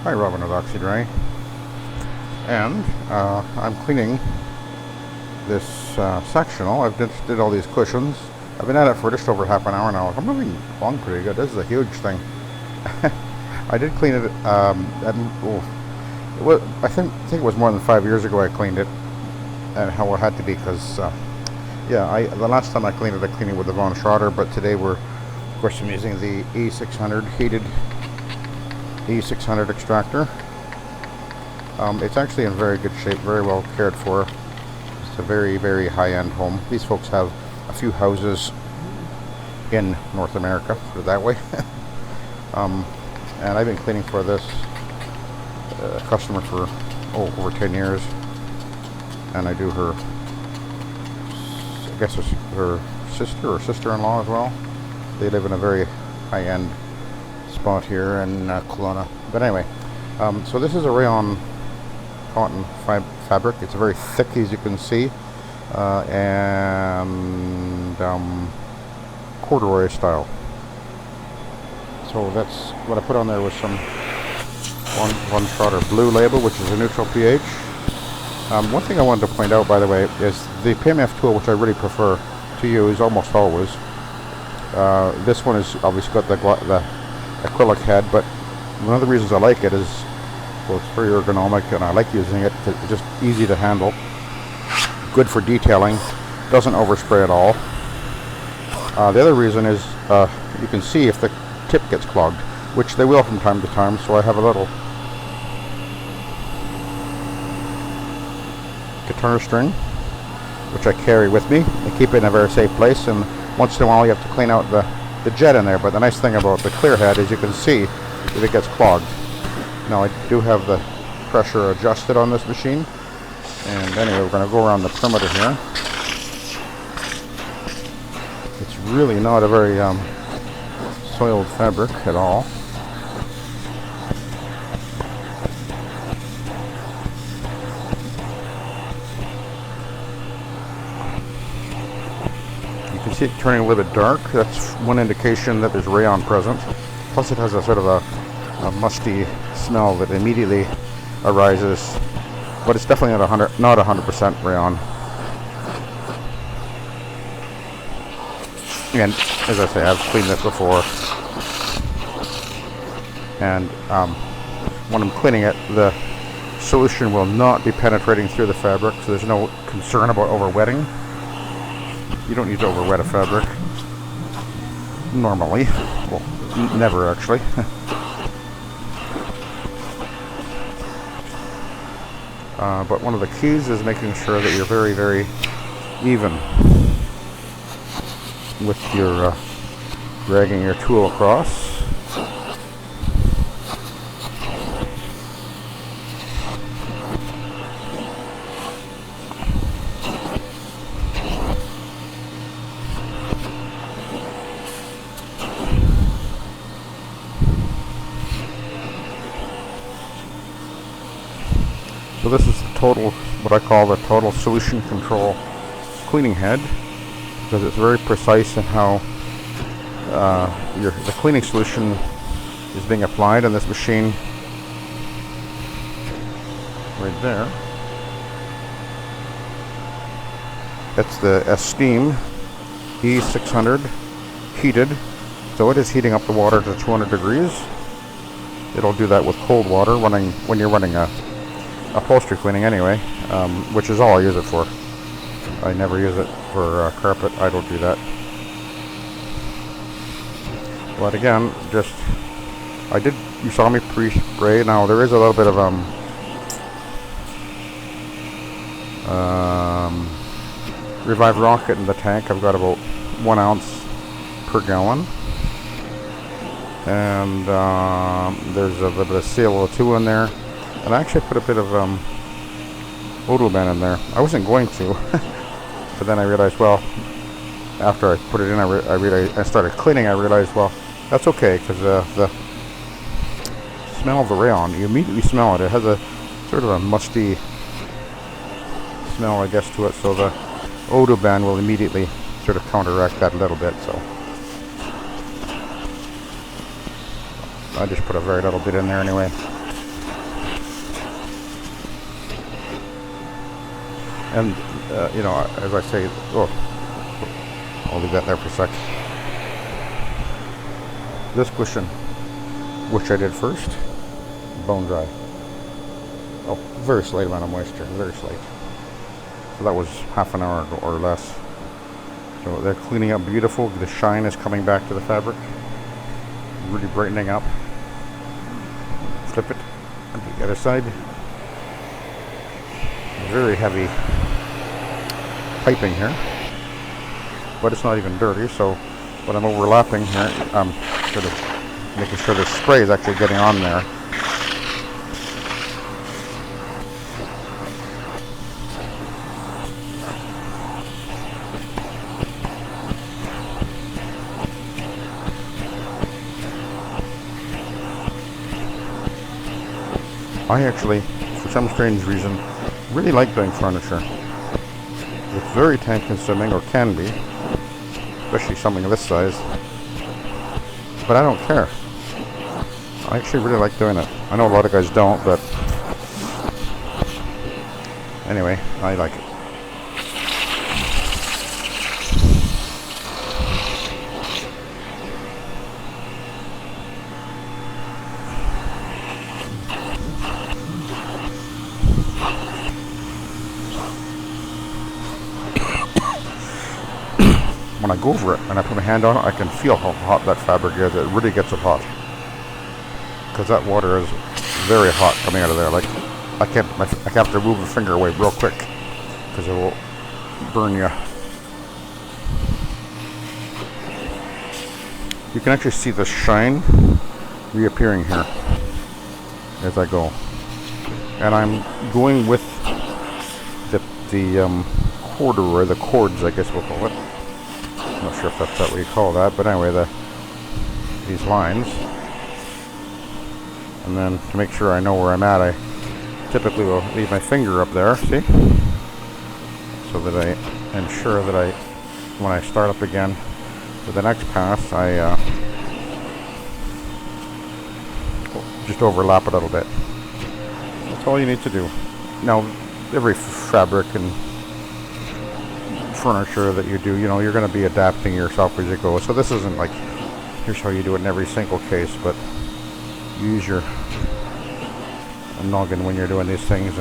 Hi, Robin with Oxy-Dry, and I'm cleaning this sectional. I've just did all these cushions. I've been at it for just over half an hour now. I'm moving along pretty good. This is a huge thing. I did clean it. I think it was more than 5 years ago I cleaned it, and how it had to be because the last time I cleaned it with the Von Schroeder, but today of course, I'm using the E600 heated E600 extractor. It's actually in very good shape, very well cared for. It's a very, very high-end home. These folks have a few houses in North America, put it that way. And I've been cleaning for this customer for over 10 years, and I do her, I guess it's her sister or sister-in-law as well. They live in a very high-end spot here in Kelowna. But anyway, so this is a rayon cotton fabric. It's very thick, as you can see, and corduroy style. So that's what I put on there with some Von Schroeder blue label, which is a neutral pH. One thing I wanted to point out, by the way, is the PMF tool, which I really prefer to use almost always. This one has obviously got the acrylic head, but one of the reasons I like it is, well, it's very ergonomic, and I like using it. It's just easy to handle, good for detailing, doesn't overspray at all. The other reason is you can see if the tip gets clogged, which they will from time to time, so I have a little guitar string which I carry with me and keep it in a very safe place, and once in a while you have to clean out the jet in there. But the nice thing about the clear head is you can see if it gets clogged. Now I do have the pressure adjusted on this machine, and anyway, we're going to go around the perimeter here. It's really not a very soiled fabric at all. You can see it turning a little bit dark. That's one indication that there's rayon present. Plus it has a sort of a musty smell that immediately arises, but it's definitely not 100% rayon. And as I say, I've cleaned this before, and when I'm cleaning it, the solution will not be penetrating through the fabric, so there's no concern about overwetting. You don't need to overwet a fabric normally. Well, never actually. But one of the keys is making sure that you're very, very even with your dragging your tool across. So this is the total, what I call the total solution control cleaning head, because it's very precise in how the cleaning solution is being applied on this machine right there. That's the Esteem E600 heated, so it is heating up the water to 200 degrees. It'll do that with cold water when you're running upholstery cleaning anyway, which is all I use it for. I never use it for carpet. I don't do that. But again, you saw me pre-spray. Now there is a little bit of Revive Rocket in the tank. I've got about 1 ounce per gallon, and there's a little bit of CaO2 in there. And I actually put a bit of Odoban in there. I wasn't going to, but then I realized, well, after I put it in, I started cleaning. I realized, well, that's okay, because the smell of the rayon, you immediately smell it. It has a sort of a musty smell, I guess, to it. So the Odoban will immediately sort of counteract that a little bit. So I just put a very little bit in there anyway. And you know, as I say, I'll leave that there for a sec. This cushion, which I did first, bone dry. Oh, very slight amount of moisture, very slight. So that was half an hour ago or less. So they're cleaning up beautiful. The shine is coming back to the fabric, really brightening up. Flip it on the other side. Very heavy piping here, but it's not even dirty. So when I'm overlapping here, I'm sort of making sure the spray is actually getting on there. I actually, for some strange reason, really like doing furniture. It's very time consuming, or can be, especially something of this size, but I don't care. I actually really like doing it. I know a lot of guys don't, but anyway, I like it. When I go over it and I put my hand on it, I can feel how hot that fabric is. It really gets it hot, because that water is very hot coming out of there. Like I have to move the finger away real quick because it will burn you. You can actually see the shine reappearing here as I go, and I'm going with the corduroy, the cords, I guess we'll call it. I'm not sure if that's what you call that, but anyway, these lines. And then to make sure I know where I'm at, I typically will leave my finger up there, see? So that I ensure that when I start up again for the next pass, I just overlap it a little bit. That's all you need to do. Now, every fabric and furniture that you do, you know, you're going to be adapting yourself as you go. So this isn't like, here's how you do it in every single case, but use your noggin when you're doing these things,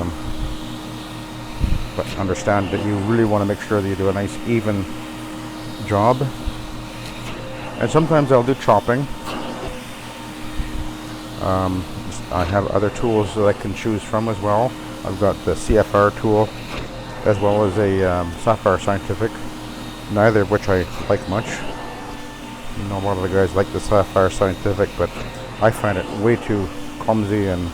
but understand that you really want to make sure that you do a nice even job. And sometimes I'll do chopping. I have other tools that I can choose from as well. I've got the CFR tool as well as a Sapphire Scientific, neither of which I like much. You know, a lot of the guys like the Sapphire Scientific, but I find it way too clumsy, and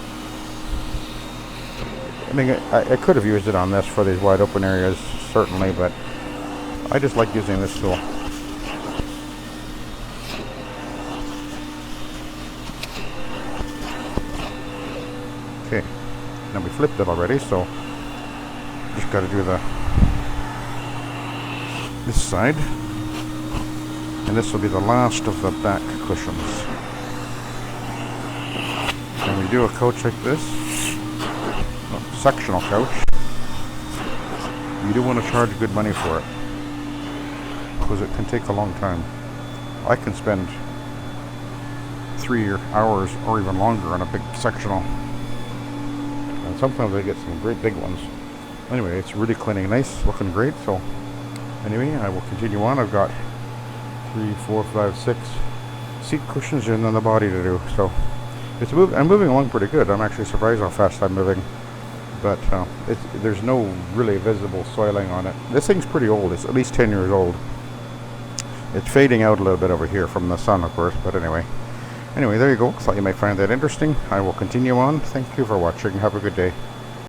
I mean, I could have used it on this for these wide open areas, certainly, but I just like using this tool. Okay, now we flipped it already, so just got to do this side, and this will be the last of the back cushions. When we do a couch like this, a sectional couch, you do want to charge good money for it, because it can take a long time. I can spend 3 hours or even longer on a big sectional, and sometimes I get some great big ones. Anyway, it's really cleaning nice, looking great. So anyway, I will continue on. I've got 3, 4, 5, 6 seat cushions and then the body to do. So I'm moving along pretty good. I'm actually surprised how fast I'm moving. But there's no really visible soiling on it. This thing's pretty old. It's at least 10 years old. It's fading out a little bit over here from the sun, of course. But anyway, there you go. Thought you might find that interesting. I will continue on. Thank you for watching. Have a good day.